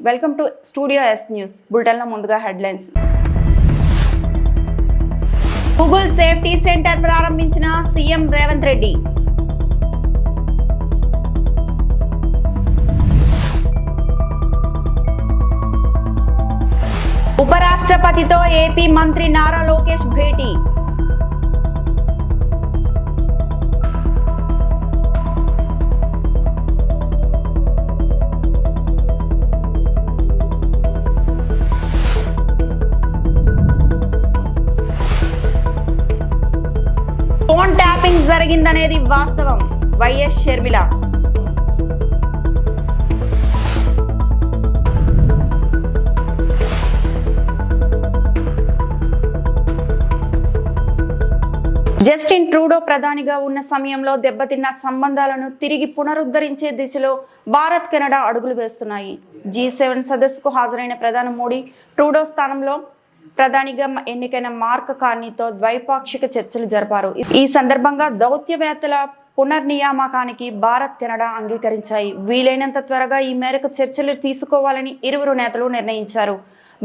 Welcome to studio yes news bulletin లో ముందుగా headlines. Google safety centre ప్రారంభించిన CM Revanth Reddy. ఉపరాష్ట్రపతితో AP మంత్రి నారా లోకేష్ భేటీ. ఫోన్ ట్యాపింగ్ జరిగిందనేది వాస్తవం, వైఎస్ షర్మిల. జస్టిన్ ట్రూడో ప్రధానిగా ఉన్న సమయంలో దెబ్బతిన్న సంబంధాలను తిరిగి పునరుద్ధరించే దిశలో భారత్ కెనడా అడుగులు వేస్తున్నాయి. G7 సదస్సుకు హాజరైన ప్రధాని మోడీ ట్రూడో స్థానంలో ప్రధానిగా ఎన్నికైన మార్క్ కార్నీతో ద్వైపాక్షిక చర్చలు జరిపారు. ఈ సందర్భంగా దౌత్యవేత్తల పునర్నియామకానికి భారత్ కెనడా అంగీకరించాయి. వీలైనంత త్వరగా ఈ మేరకు చర్చలు తీసుకోవాలని ఇరువురు నేతలు నిర్ణయించారు.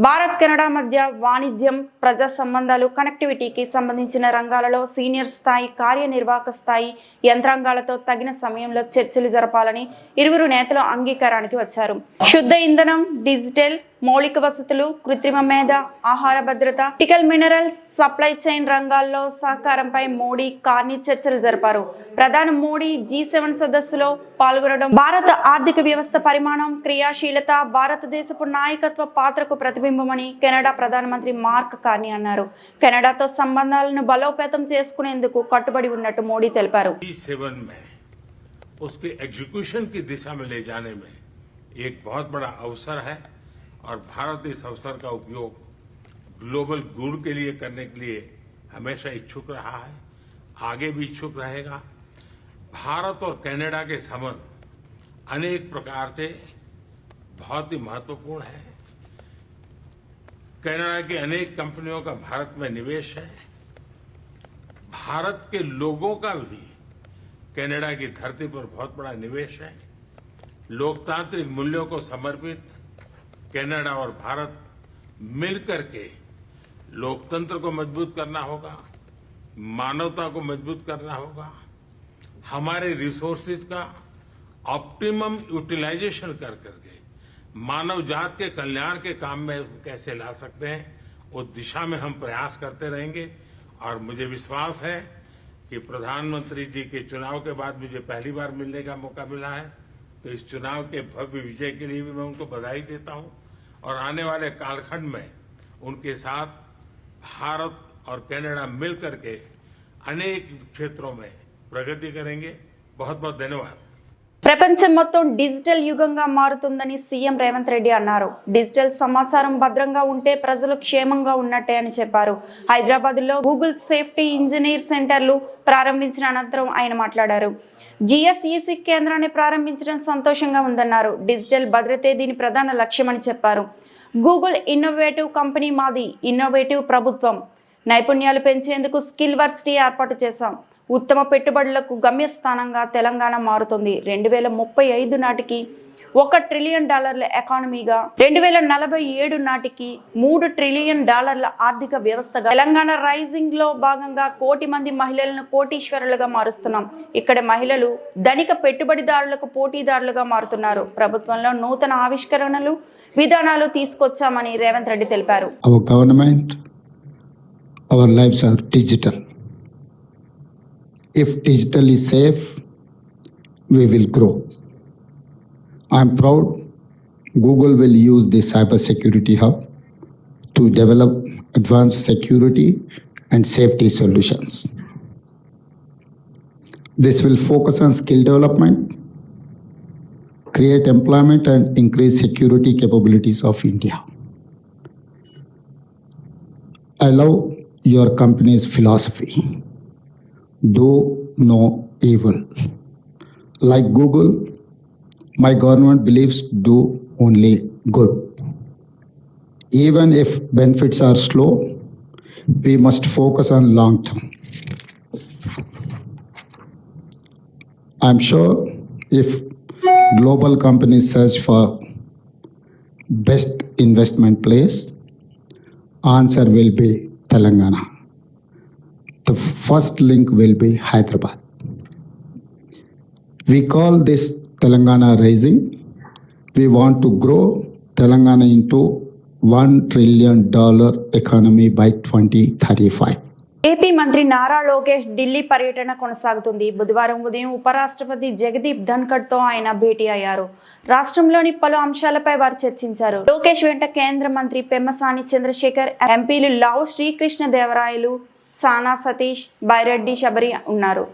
భారత్ కెనడా మధ్య వాణిజ్యం, ప్రజా సంబంధాలు, కనెక్టివిటీకి సంబంధించిన రంగాలలో సీనియర్ స్థాయి, కార్యనిర్వాహక స్థాయి యంత్రాంగాలతో తగిన సమయంలో చర్చలు జరపాలని ఇరువురు నేతలు అంగీకారానికి వచ్చారు. శుద్ధ ఇంధనం, డిజిటల్ మౌలిక వసతులు, కృత్రిమ మేధ, ఆహార భద్రత, క్రిటికల్ మినరల్స్, సప్లై చైన్ రంగాల్లో సహకారంపై మోడీ, కార్నీ చర్చలు జరిపారు. ప్రధాని మోడీ G7 సదస్సులో పాల్గొనడం భారత ఆర్థిక వ్యవస్థ పరిమాణం, క్రియాశీలత, భారతదేశపు నాయకత్వ పాత్రకు ప్రతిబింబమని కెనడా ప్రధానమంత్రి మార్క్ కార్నీ అన్నారు. కెనడాతో సంబంధాలను బలోపేతం చేసుకునేందుకు కట్టుబడి ఉన్నట్టు మోడీ తెలిపారు. उसके एग्जीक्यूशन की दिशा में ले जाने में एक बहुत बड़ा अवसर है और भारत इस अवसर का उपयोग ग्लोबल गुड के लिए करने के लिए हमेशा इच्छुक रहा है, आगे भी इच्छुक रहेगा. भारत और कनाडा के संबंध अनेक प्रकार से बहुत ही महत्वपूर्ण है. कनाडा की अनेक कंपनियों का भारत में निवेश है. भारत के लोगों का भी कनाडा की धरती पर बहुत बड़ा निवेश है. लोकतांत्रिक मूल्यों को समर्पित कनाडा और भारत मिलकर के लोकतंत्र को मजबूत करना होगा, मानवता को मजबूत करना होगा, हमारे रिसोर्सेज का ऑप्टिमम यूटिलाइजेशन कर करके मानव जात के कल्याण के काम में कैसे ला सकते हैं, उस दिशा में हम प्रयास करते रहेंगे. और मुझे विश्वास है कि प्रधानमंत्री जी के चुनाव के बाद मुझे पहली बार मिलने का मौका मिला है, तो इस चुनाव के भव्य विजय के लिए भी मैं उनको बधाई देता हूं और आने वाले कालखंड में उनके साथ भारत और कनाडा मिलकर के अनेक क्षेत्रों में प्रगति करेंगे. बहुत बहुत धन्यवाद. ప్రపంచం మొత్తం డిజిటల్ యుగంగా మారుతుందని సీఎం రేవంత్ రెడ్డి అన్నారు. డిజిటల్ సమాచారం భద్రంగా ఉంటే ప్రజలు క్షేమంగా ఉన్నట్టే అని చెప్పారు. హైదరాబాద్లో గూగుల్ సేఫ్టీ ఇంజనీర్ సెంటర్లు ప్రారంభించిన అనంతరం ఆయన మాట్లాడారు. GSEC కేంద్రాన్ని ప్రారంభించడం సంతోషంగా ఉందన్నారు. డిజిటల్ భద్రతే దీని ప్రధాన లక్ష్యమని చెప్పారు. గూగుల్ ఇన్నోవేటివ్ కంపెనీ, మాది ఇన్నోవేటివ్ ప్రభుత్వం. నైపుణ్యాలు పెంచేందుకు స్కిల్ వర్సిటీ ఏర్పాటు చేశాం. ఉత్తమ పెట్టుబడులకు గమ్యస్థానంగా తెలంగాణ మారుతుంది. 2035 నాటికి $1 ట్రిలియన్ ఎకానమీగా, 2047 నాటికి $3 ట్రిలియన్ ఆర్థిక వ్యవస్థగా తెలంగాణ రైజింగ్ లో భాగంగా 1 కోటి మంది మహిళలను కోటీశ్వరులుగా మారుస్తున్నాం. ఇక్కడ మహిళలు ధనిక పెట్టుబడిదారులకు పోటీదారులుగా మారుతున్నారు. ప్రభుత్వంలో నూతన ఆవిష్కరణలు, విధానాలు తీసుకొచ్చామని రేవంత్ రెడ్డి తెలిపారు. Our government, our lives are digital. If digital is safe, we will grow. I am proud Google will use the cyber security hub to develop advanced security and safety solutions. This will focus on skill development, create employment and increase security capabilities of India. I love your company's philosophy. Do no evil. Like Google, my government believes do only good. Even if benefits are slow, we must focus on long term. I'm sure if global companies search for best investment place? Answer will be Telangana. The first link will be Hyderabad. We call this Telangana Rising. We want to grow Telangana into $1 trillion economy by 2035. AP మంత్రి నారా లోకేష్ ఢిల్లీ పర్యటన కొనసాగుతుంది. బుధవారం ఉదయం ఉపరాష్ట్రపతి జగదీప్ ధన్కడ్ తో ఆయన భేటీ అయ్యారు. రాష్ట్రంలోని పలు అంశాలపై వారు చర్చించారు. లోకేష్ వెంట కేంద్ర మంత్రి పెమ్మసాని చంద్రశేఖర్, ఎంపీలు లావు శ్రీకృష్ణ దేవరాయలు, సానా సతీష్, బైరెడ్డి శబరి ఉన్నారు.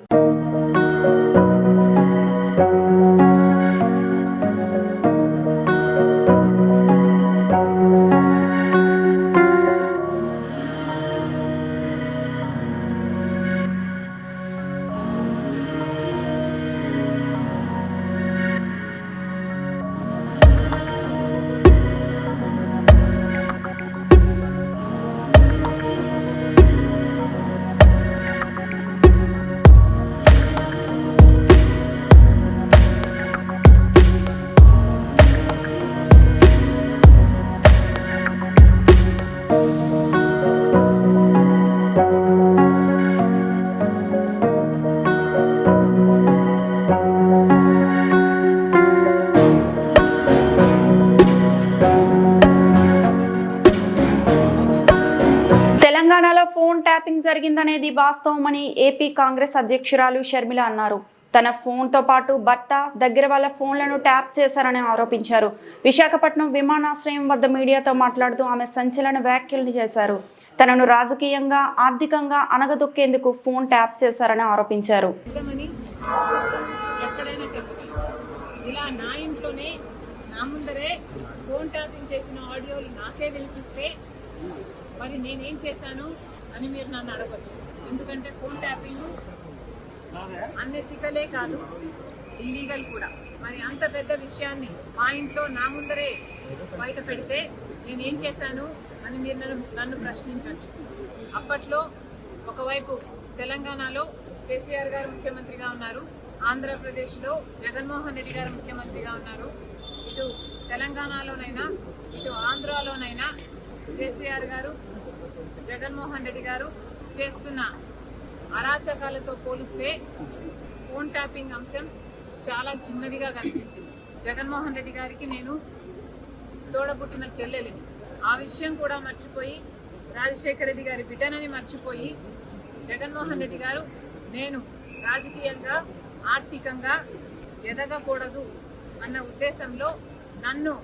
తెలంగాణలో ఫోన్ ట్యాపింగ్ జరిగిందనేది వాస్తవమని ఏపీ కాంగ్రెస్ అధ్యక్షురాలు షర్మిల అన్నారు. తన ఫోన్తో పాటు భర్త, దగ్గర వాళ్ళ ఫోన్లను ట్యాప్ చేశారని ఆరోపించారు. విశాఖపట్నం విమానాశ్రయం వద్ద మీడియాతో మాట్లాడుతూ ఆమె సంచలన వ్యాఖ్యలు చేశారు. తనను రాజకీయంగా, ఆర్థికంగా అణగదొక్కేందుకు ఫోన్ ట్యాప్ చేశారని ఆరోపించారు. ఇలా నా ఇంట్లోనే నా ముందరే ఫోన్ ట్యాపింగ్ చేసిన ఆడియోలు నాకే వినిపిస్తే మరి నేనేం చేశాను అని మీరు నన్ను అడగచ్చు. ఎందుకంటే ఫోన్ ట్యాపింగ్ అన్ఎథికలే కాదు, ఇల్లీగల్ కూడా. మరి అంత పెద్ద విషయాన్ని మా ఇంట్లో నా ముందరే బయట పెడితే నేనేం చేశాను అని మీరు నన్ను ప్రశ్నించవచ్చు. అప్పట్లో ఒకవైపు తెలంగాణలో కేసీఆర్ గారు ముఖ్యమంత్రిగా ఉన్నారు, ఆంధ్రప్రదేశ్లో జగన్మోహన్ రెడ్డి గారు ముఖ్యమంత్రిగా ఉన్నారు. ఇటు తెలంగాణలోనైనా ఇటు ఆంధ్రాలోనైనా కేసీఆర్ గారు, జగన్మోహన్ రెడ్డి గారు చేస్తున్న అరాచకాలతో పోలిస్తే ఫోన్ ట్యాపింగ్ అంశం చాలా చిన్నదిగా కనిపించింది. జగన్మోహన్ రెడ్డి గారికి నేను తోడబుట్టిన చెల్లెలిని, ఆ విషయం కూడా మర్చిపోయి, రాజశేఖర రెడ్డి గారి బిడ్డనని మర్చిపోయి, జగన్మోహన్ రెడ్డి గారు నేను రాజకీయంగా, ఆర్థికంగా ఎదగకూడదు అన్న ఉద్దేశంలో నన్ను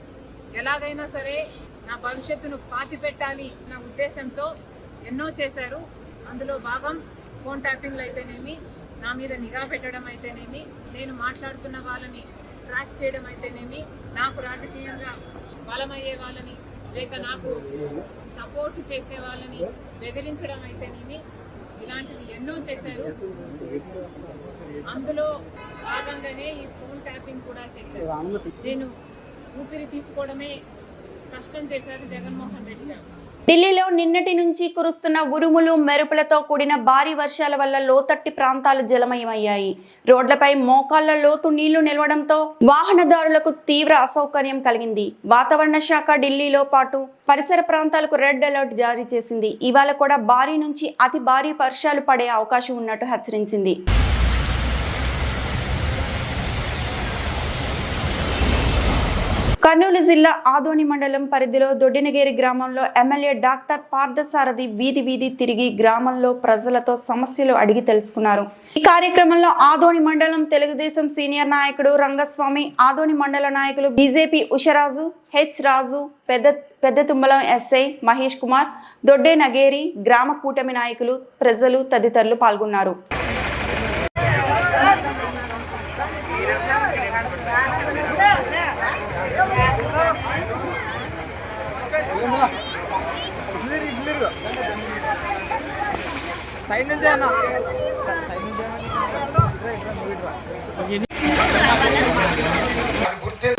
ఎలాగైనా సరే నా భవిష్యత్తును పాతి పెట్టాలి అన్న ఉద్దేశంతో ఎన్నో చేశారు. అందులో భాగం ఫోన్ ట్యాపింగ్లు అయితేనేమి, నా మీద నిఘా పెట్టడం అయితేనేమి, నేను మాట్లాడుతున్న వాళ్ళని ట్రాక్ చేయడం అయితేనేమి, నాకు రాజకీయంగా బలమయ్యే వాళ్ళని లేక నాకు సపోర్ట్ చేసే వాళ్ళని బెదిరించడం అయితేనేమి, ఇలాంటివి ఎన్నో చేశారు. అందులో భాగంగానే ఈ ఫోన్ ట్యాపింగ్ కూడా చేశారు. నేను ఊపిరి తీసుకోవడమే కష్టం చేశారు జగన్మోహన్ రెడ్డి గారు. ఢిల్లీలో నిన్నటి నుంచి కురుస్తున్న ఉరుములు, మెరుపులతో కూడిన భారీ వర్షాల వల్ల లోతట్టి ప్రాంతాలు జలమయమయ్యాయి. రోడ్లపై మోకాళ్ల లోతు నీళ్లు నిలవడంతో వాహనదారులకు తీవ్ర అసౌకర్యం కలిగింది. వాతావరణ శాఖ ఢిల్లీలో పాటు పరిసర ప్రాంతాలకు రెడ్ అలర్ట్ జారీ చేసింది. ఇవాళ కూడా భారీ నుంచి అతి భారీ వర్షాలు పడే అవకాశం ఉన్నట్టు హెచ్చరించింది. కర్నూలు జిల్లా ఆదోని మండలం పరిధిలో దొడ్డినగేరి గ్రామంలో ఎమ్మెల్యే డాక్టర్ పార్థసారథి వీధి తిరిగి గ్రామంలో ప్రజలతో సమస్యలు అడిగి తెలుసుకున్నారు. ఈ కార్యక్రమంలో ఆదోని మండలం తెలుగుదేశం సీనియర్ నాయకుడు రంగస్వామి, ఆదోని మండల నాయకులు బీజేపీ ఉషరాజు, హెచ్ రాజు, పెద్ద తుమ్మలం ఎస్ఐ మహేష్ కుమార్, దొడ్డే నగేరి గ్రామ కూటమి నాయకులు, ప్రజలు తదితరులు పాల్గొన్నారు.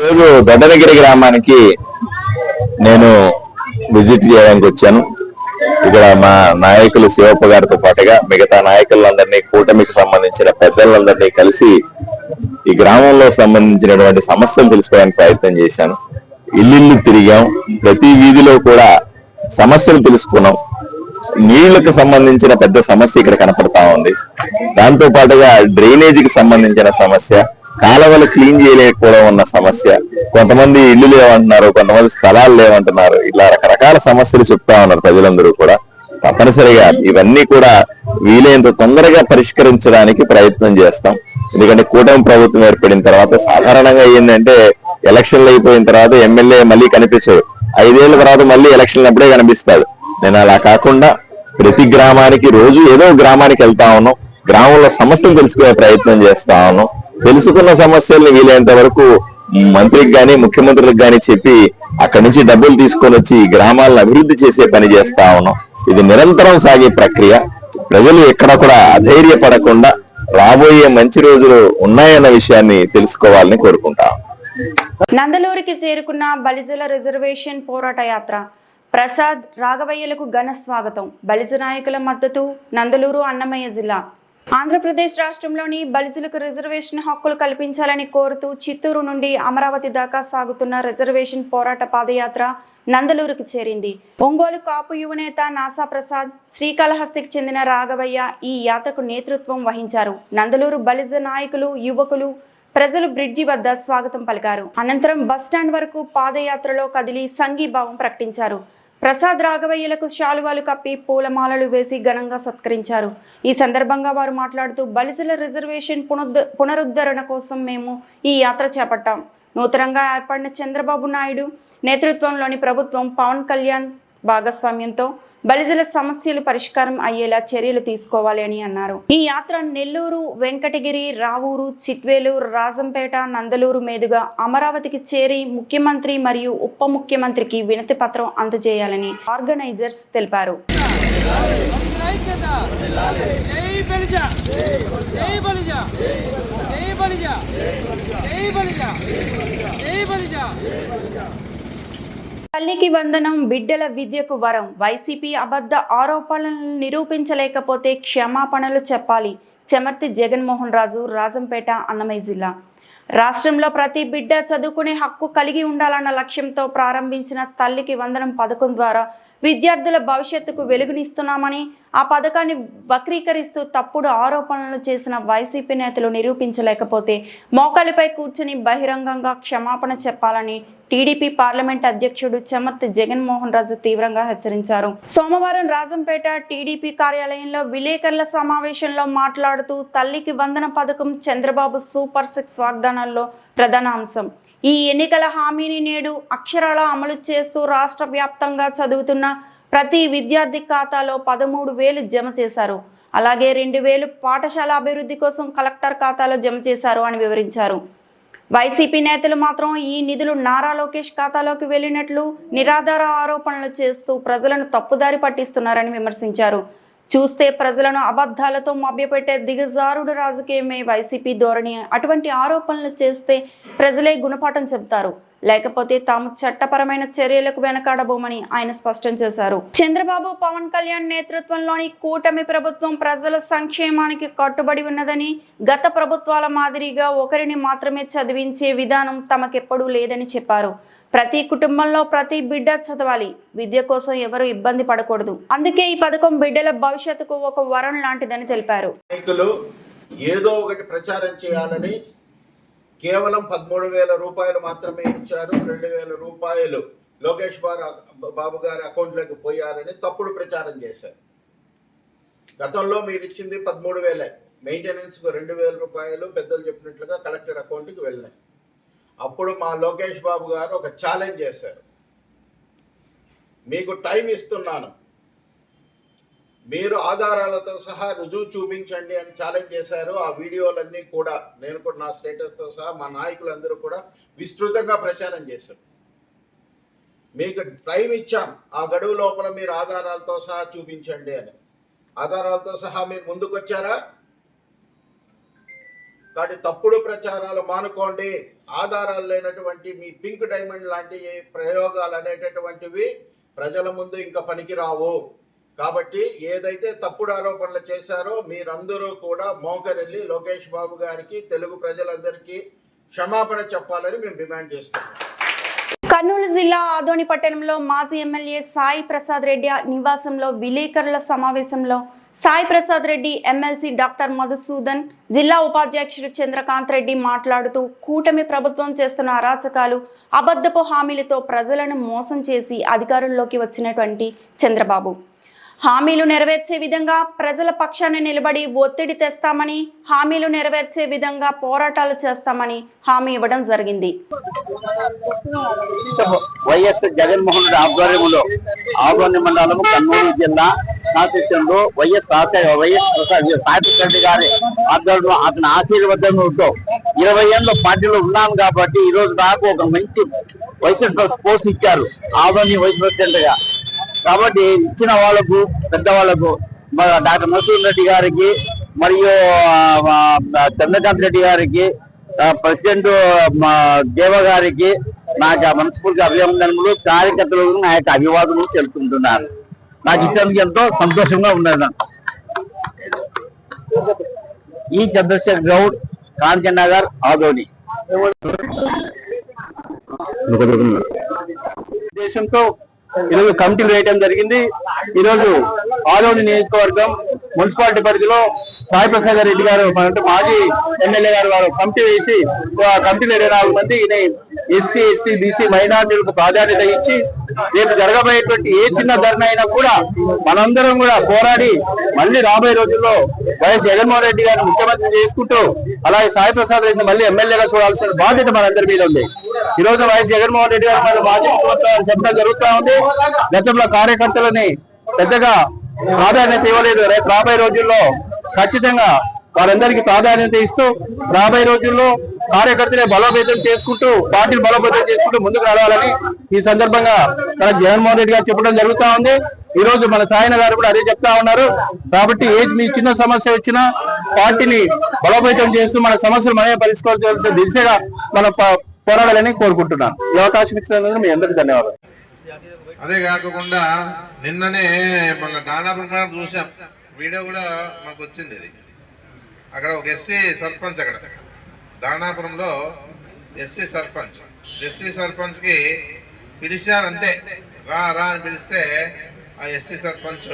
రోజు దొడ్డనగిరి గ్రామానికి నేను విజిట్ చేయడానికి వచ్చాను. ఇక్కడ మా నాయకులు శివప్ప గారితో పాటుగా మిగతా నాయకులందరినీ, కూటమికి సంబంధించిన పెద్దలందరినీ కలిసి ఈ గ్రామంలో సంబంధించినటువంటి సమస్యలు తెలుసుకోవడానికి ప్రయత్నం చేశాను. ఇల్లు తిరిగాం, ప్రతి వీధిలో కూడా సమస్యలు తెలుసుకున్నాం. నీళ్లకు సంబంధించిన పెద్ద సమస్య ఇక్కడ కనపడతా ఉంది. దాంతో పాటుగా డ్రైనేజీకి సంబంధించిన సమస్య, కాలువలు క్లీన్ చేయలేకపోవడం ఉన్న సమస్య, కొంతమంది ఇల్లు లేవంటున్నారు, కొంతమంది స్థలాలు లేవంటున్నారు. ఇలా రకరకాల సమస్యలు చెప్తా ఉన్నారు ప్రజలందరూ కూడా. తప్పనిసరిగా ఇవన్నీ కూడా వీలైనంత తొందరగా పరిష్కరించడానికి ప్రయత్నం చేస్తాం. ఎందుకంటే కూటమి ప్రభుత్వం ఏర్పడిన తర్వాత సాధారణంగా ఏంటంటే ఎలక్షన్లు అయిపోయిన తర్వాత ఎమ్మెల్యే మళ్ళీ కనిపించదు, 5 ఏళ్ల తర్వాత మళ్ళీ ఎలక్షన్లు అప్పుడే కనిపిస్తాడు. నేను అలా కాకుండా ప్రతి గ్రామానికి రోజు ఏదో గ్రామానికి వెళ్తా ఉన్నాం, గ్రామంలో సమస్యలు తెలుసుకునే ప్రయత్నం చేస్తా ఉన్నాం. తెలుసుకున్న సమస్యల్ని వీలైనంత వరకు మంత్రికి గాని ముఖ్యమంత్రులకు గాని చెప్పి అక్కడి నుంచి డబ్బులు తీసుకొని వచ్చి గ్రామాలను అభివృద్ధి చేసే పని చేస్తా ఉన్నాం. ఇది నిరంతరం సాగే ప్రక్రియ. ప్రజలు ఎక్కడ కూడా అధైర్యపడకుండా రాబోయే మంచి రోజులు ఉన్నాయన్న విషయాన్ని తెలుసుకోవాలని కోరుకుంటాం. నందలూరుకి చేరుకున్న బలిజల రిజర్వేషన్ పోరాట యాత్ర. ప్రసాద్ రాఘవయ్యలకు ఘన స్వాగతం. బలిజ నాయకుల మద్దతు. నందలూరు అన్నమయ్య జిల్లా. ఆంధ్రప్రదేశ్ రాష్ట్రంలోని బలిజలకు రిజర్వేషన్ హక్కులు కల్పించాలని కోరుతూ చిత్తూరు నుండి అమరావతి దాకా సాగుతున్న రిజర్వేషన్ పోరాట పాదయాత్ర నందలూరుకు చేరింది. ఒంగోలు కాపు యువనేత నాసా ప్రసాద్, శ్రీకాళహస్తికి చెందిన రాఘవయ్య ఈ యాత్రకు నేతృత్వం వహించారు. నందలూరు బలిజ నాయకులు, యువకులు, ప్రజలు బ్రిడ్జి వద్ద స్వాగతం పలికారు. అనంతరం బస్టాండ్ వరకు పాదయాత్రలో కదిలి సంఘీభావం ప్రకటించారు. ప్రసాద్ రాఘవయ్యలకు శాలువాలు కప్పి పూలమాలలు వేసి ఘనంగా సత్కరించారు. ఈ సందర్భంగా వారు మాట్లాడుతూ బలిజల రిజర్వేషన్ పునరుద్ధరణ కోసం మేము ఈ యాత్ర చేపట్టాం. నూతనంగా ఏర్పడిన చంద్రబాబు నాయుడు నేతృత్వంలోని ప్రభుత్వం, పవన్ కళ్యాణ్ భాగస్వామ్యంతో బలిజల సమస్యలు పరిష్కారం అయ్యేలా చర్యలు తీసుకోవాలి అని అన్నారు. ఈ యాత్ర నెల్లూరు, వెంకటగిరి, రావూరు, చిట్వేలు, రాజంపేట, నందలూరు మీదుగా అమరావతికి చేరి ముఖ్యమంత్రి మరియు ఉప ముఖ్యమంత్రికి వినతి పత్రం అందజేయాలని ఆర్గనైజర్స్ తెలిపారు. తల్లికి వందనం, బిడ్డల విద్యకు వరం. వైసీపీ అబద్ధ ఆరోపణలను నిరూపించలేకపోతే క్షమాపణలు చెప్పాలి. చెమర్తి జగన్మోహన్ రాజు, రాజంపేట, అన్నమయ్య జిల్లా. రాష్ట్రంలో ప్రతి బిడ్డ చదువుకునే హక్కు కలిగి ఉండాలన్న లక్ష్యంతో ప్రారంభించిన తల్లికి వందనం పథకం ద్వారా విద్యార్థుల భవిష్యత్తుకు వెలుగునిస్తున్నామని, ఆ పథకాన్ని వక్రీకరిస్తూ తప్పుడు ఆరోపణలు చేసిన వైసీపీ నేతలు నిరూపించలేకపోతే మోకాలిపై కూర్చుని బహిరంగంగా క్షమాపణ చెప్పాలని టీడీపీ పార్లమెంట్ అధ్యక్షుడు చెమర్తి జగన్మోహన్ రాజు తీవ్రంగా హెచ్చరించారు. సోమవారం రాజంపేట టీడీపీ కార్యాలయంలో విలేకరుల సమావేశంలో మాట్లాడుతూ తల్లికి వందన పథకం చంద్రబాబు సూపర్ 6 వాగ్దానాల్లో ప్రధాన అంశం. ఈ ఎన్నికల హామీని నేడు అక్షరాల అమలు చేస్తూ రాష్ట్ర వ్యాప్తంగా చదువుతున్న ప్రతి విద్యార్థి ఖాతాలో 13,000 జమ చేశారు. అలాగే 2,000 పాఠశాల అభివృద్ధి కోసం కలెక్టర్ ఖాతాలో జమ చేశారు అని వివరించారు. వైసీపీ నేతలు మాత్రం ఈ నిధులు నారా లోకేష్ ఖాతాలోకి వెళ్లినట్లు నిరాధార ఆరోపణలు చేస్తూ ప్రజలను తప్పుదారి పట్టిస్తున్నారని విమర్శించారు. చూస్తే ప్రజలను అబద్ధాలతో మభ్యపెట్టే దిగజారుడు రాజకీయమే వైసీపీ ధోరణి. అటువంటి ఆరోపణలు చేస్తే ప్రజలే గుణపాఠం చెబుతారు, లేకపోతే తాము చట్టపరమైన చర్యలకు వెనకాడబోమని ఆయన స్పష్టం చేశారు. చంద్రబాబు, పవన్ కళ్యాణ్ నేతృత్వంలోని కూటమి ప్రభుత్వం ప్రజల సంక్షేమానికి కట్టుబడి ఉన్నదని, గత ప్రభుత్వాల మాదిరిగా ఒకరిని మాత్రమే చదివించే విధానం తమకెప్పుడూ లేదని చెప్పారు. ప్రతి కుటుంబంలో ప్రతి బిడ్డ చదవాలి, విద్య కోసం ఎవరు ఇబ్బంది పడకూడదు. అందుకే ఈ పథకం బిడ్డల భవిష్యత్తుకు ఒక వరం లాంటిదని తెలిపారు. నాయకులు ఏదో ఒకటి ప్రచారం చేయాలని కేవలం 13,000 రూపాయలు మాత్రమే ఇచ్చారు. 2,000 రూపాయలు లోకేష్ బాబు గారి అకౌంట్లోకి పోయారని తప్పుడు ప్రచారం చేశారు. గతంలో మీరు ఇచ్చింది 13,000, మెయింటెనెన్స్కు 2,000 రూపాయలు పెద్దలు చెప్పినట్లుగా కలెక్టర్ అకౌంట్కి వెళ్ళినాయి. అప్పుడు మా లోకేష్ బాబు గారు ఒక ఛాలెంజ్ చేశారు. మీకు టైం ఇస్తున్నాను, మీరు ఆధారాలతో సహా రుజువు చూపించండి అని ఛాలెంజ్ చేశారు. ఆ వీడియోలన్నీ కూడా నేను కూడా నా స్టేటస్తో సహా మా నాయకులందరూ కూడా విస్తృతంగా ప్రచారం చేశారు. మీకు టైం ఇచ్చాం, ఆ గడువు లోపల మీరు ఆధారాలతో సహా చూపించండి అని. ఆధారాలతో సహా మీరు ముందుకు వచ్చారా? కాబట్టి తప్పుడు ప్రచారాలు మానుకోండి. ఆధారాలు లేనటువంటి మీ పింక్ డైమండ్ లాంటి ప్రయోగాలు అనేటటువంటివి ప్రజల ముందు ఇంకా పనికిరావు. కాబట్టి ఏదైతే తప్పుడు ఆరోపణలు చేశారో మీరందరూ కూడా మోకరెళ్ళి లోకేష్ బాబు గారికి, తెలుగు ప్రజలందరికీ క్షమాపణ చెప్పాలని మేము డిమాండ్ చేస్తున్నాం. కర్నూలు జిల్లా ఆదోని పట్టణంలో మాజీ ఎమ్మెల్యే సాయి ప్రసాద్ రెడ్డి నివాసంలో విలేకరుల సమావేశంలో సాయి ప్రసాద్ రెడ్డి, ఎమ్మెల్సీ డాక్టర్ మధుసూదన్, జిల్లా ఉపాధ్యక్షుడు చంద్రకాంత్ రెడ్డి మాట్లాడుతూ కూటమి ప్రభుత్వం చేస్తున్న అరాచకాలు, అబద్ధపు హామీలతో ప్రజలను మోసం చేసి అధికారంలోకి వచ్చినటువంటి చంద్రబాబు హామీలు నెరవేర్చే విధంగా ప్రజల పక్షాన్ని నిలబడి ఒత్తిడి తెస్తామని, హామీలు నెరవేర్చే విధంగా పోరాటాలు చేస్తామని హామీ ఇవ్వడం జరిగింది. వైఎస్ జగన్మోహన్ రెడ్డి ఆధ్వర్యంలో ఆదోని మండలం కర్నూలు జిల్లా శాసనంలో వైఎస్ సాయి రెడ్డి గారి ఆధ్వర్యంలో అతని ఆశీర్వాదంతో 20 ఏళ్ళ పార్టీలో ఉన్నాను కాబట్టి ఈ రోజు నాకు ఒక మంచి వైస్ పోస్ట్ ఇచ్చారు ఆదోని వైస్ ప్రెసిడెంట్ గా. కాబట్టి ఇచ్చిన వాళ్ళకు పెద్దవాళ్లకు డాక్టర్ మధుసూదన్ రెడ్డి గారికి మరియు చంద్రకాంత్ రెడ్డి గారికి, ప్రెసిడెంట్ దేవ గారికి నాకు మనస్ఫూర్తి అభినందనలు, కార్యకర్తలకు నా యొక్క అభివాదనలు తెలుపుకుంటున్నాను. నాకు ఇచ్చేందుకు ఎంతో సంతోషంగా ఉన్నాను. ఈ చంద్రశేఖర్ గౌడ్, కాంచన్ నగర్, ఆదోని. దేశంతో ఈరోజు కమిటీలు వేయడం జరిగింది. ఈరోజు ఆదోని నియోజకవర్గం మున్సిపాలిటీ పరిధిలో సాయి ప్రసాద్ రెడ్డి గారు అంటే మాజీ ఎమ్మెల్యే గారు వారు కమిటీ వేసి కమిటీలో 24 మంది ఎస్సీ, ఎస్టీ, బీసీ మైనార్టీలకు ప్రాధాన్యత ఇచ్చి రేపు జరగబోయేటువంటి ఏ చిన్న ధర్నా అయినా కూడా మనందరం కూడా పోరాడి మళ్ళీ రాబోయే రోజుల్లో వైఎస్ జగన్మోహన్ రెడ్డి గారిని ముఖ్యమంత్రి చేసుకుంటూ అలాగే సాయి ప్రసాద్ రెడ్డిని మళ్ళీ ఎమ్మెల్యేగా చూడాల్సిన బాధ్యత మనందరి మీద ఉంది. ఈ రోజు వైఎస్ జగన్మోహన్ రెడ్డి గారు మళ్ళీ మాజీ ముఖ్యమంత్రి చెప్పడం జరుగుతూ ఉంది. గతంలో కార్యకర్తలని పెద్దగా ప్రాధాన్యత ఇవ్వలేదు. రేపు రాబోయే రోజుల్లో ఖచ్చితంగా వారందరికీ ప్రాధాన్యత ఇస్తూ రాబోయే రోజుల్లో కార్యకర్తలే బలోపేతం చేసుకుంటూ పార్టీని బలోపేతం చేసుకుంటూ ముందుకు రావాలని ఈ సందర్భంగా మన జగన్మోహన్ రెడ్డి గారు చెప్పడం జరుగుతా ఉంది. ఈ రోజు మన సాయన గారు కూడా అదే చెప్తా ఉన్నారు. కాబట్టి మీ చిన్న సమస్య వచ్చినా పార్టీని బలోపేతం చేస్తూ మన సమస్యలు మనమే పరిష్కరించాల్సిన దిశగా మనం పోరాడాలని కోరుకుంటున్నాను. ఈ అవకాశం ఇచ్చినందుకు మీ అందరికీ ధన్యవాదాలు. అదే కాకుండా నిన్ననే మన దానాపురం చూసాం, వీడియో కూడా మనకు వచ్చింది. ఇది అక్కడ ఒక ఎస్సీ సర్పంచ్, అక్కడ దానాపురంలో ఎస్సీ సర్పంచ్ కి పిలిచారు అంతే, రా రా అని పిలిస్తే ఆ ఎస్సీ సర్పంచ్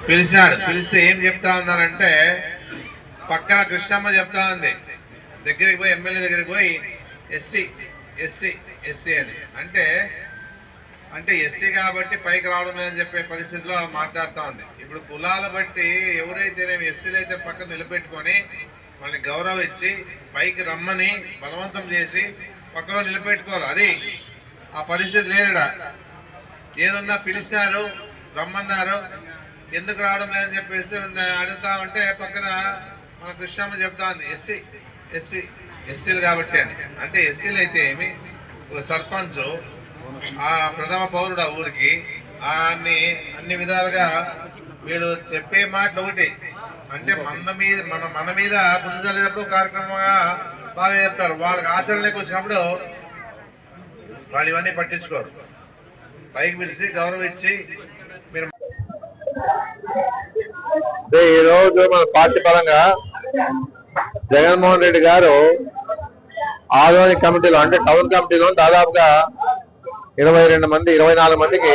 పిలిస్తే ఏం చెప్తా ఉన్నారంటే పక్కన కృష్ణమ్మ చెప్తా ఉంది, దగ్గరికి పోయి ఎమ్మెల్యే దగ్గరికి పోయి ఎస్సీ ఎస్సీ ఎస్సీ అని అంటే ఎస్సీ కాబట్టి పైకి రావడం లేదని చెప్పే పరిస్థితిలో మాట్లాడుతూ ఉంది. ఇప్పుడు కులాల బట్టి ఎవరైతేనేమి ఎస్సీలు అయితే పక్కన నిలబెట్టుకొని వాళ్ళని గౌరవించి పైకి రమ్మని బలవంతం చేసి పక్కన నిలబెట్టుకోవాలి. అది ఆ పరిస్థితి లేదుడా. ఏదన్నా పిలిచినారు, రమ్మన్నారు, ఎందుకు రావడం లేదని చెప్పేసి అడుగుతా ఉంటే పక్కన మన కృష్ణమ్మ చెప్తా ఉంది ఎస్సీలు కాబట్టి అని. అంటే ఎస్సీలు అయితే ఏమి, ఒక సర్పంచ్ ఆ ప్రథమ పౌరుడు ఆ ఊరికి అన్ని విధాలుగా వీళ్ళు చెప్పే మాట ఒకటి, అంటే మన మీద బుద్ధి చల్లేటప్పుడు కార్యక్రమంగా బాగా చెప్తారు. వాళ్ళకి ఆచరణలోకి వచ్చినప్పుడు వాళ్ళు ఇవన్నీ పట్టించుకోరు. పైకి పిలిచి గౌరవించి మీరు ఈ రోజు మన పార్టీ పరంగా జగన్మోహన్ రెడ్డి గారు ఆదోని కమిటీలో అంటే టౌన్ కమిటీలో దాదాపుగా 24 మందికి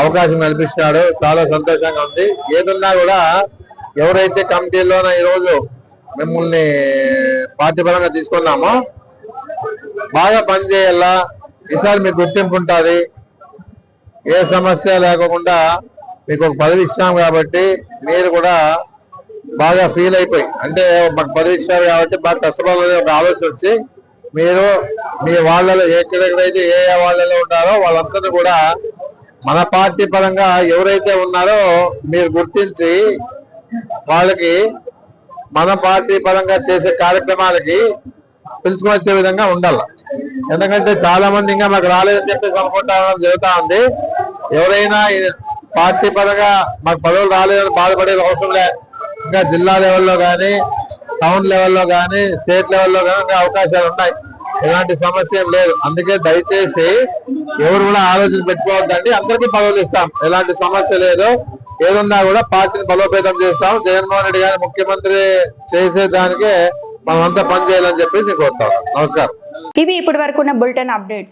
అవకాశం కల్పిస్తున్నాడు. చాలా సంతోషంగా ఉంది. ఏదున్నా కూడా ఎవరైతే కమిటీలోన ఈరోజు మిమ్మల్ని పార్టీ పరంగా తీసుకున్నామో బాగా పనిచేయాలా, ఈసారి మీకు గుర్తింపు ఉంటుంది, ఏ సమస్య లేకుండా మీకు ఒక పదవి ఇచ్చాం కాబట్టి మీరు కూడా బాగా ఫీల్ అయిపోయి, అంటే మాకు పదవి ఇచ్చారు కాబట్టి బాగా కష్టపడాలని ఒక ఆలోచన వచ్చి మీరు మీ వాళ్ళలో ఎక్కడెక్కడైతే ఏ వాళ్ళలో ఉన్నారో వాళ్ళందరినీ కూడా మన పార్టీ పరంగా ఎవరైతే ఉన్నారో మీరు గుర్తించి వాళ్ళకి మన పార్టీ పరంగా చేసే కార్యక్రమాలకి పిలుచుకొని వచ్చే విధంగా ఉండాలి. ఎందుకంటే చాలా మంది ఇంకా మాకు రాలేదని చెప్పేసి అనుకుంటా జరుగుతా ఉంది. ఎవరైనా పార్టీ పరంగా మాకు పదవులు రాలేదని బాధపడే అవసరం లే. ఇంకా జిల్లా లెవెల్లో కానీ, టౌన్ లెవెల్లో కానీ, స్టేట్ లెవెల్లో కానీ ఇంకా అవకాశాలు ఉన్నాయి. ఎలాంటి సమస్య ఏం లేదు. అందుకే దయచేసి ఎవరు కూడా ఆలోచన పెట్టుకోవద్దండి. అందరికీ పదవులు ఇస్తాం, ఎలాంటి సమస్య లేదు. ఏదున్నా కూడా పార్టీని బలోపేతం చేస్తాం. జగన్మోహన్ రెడ్డి గారిని ముఖ్యమంత్రి చేసేదానికే మనమంతా పని చేయాలని చెప్పేసి నేను కోరుతాను. నమస్కారం. ఇవి ఇప్పటి వరకు ఉన్న బులెటిన్ అప్డేట్స్.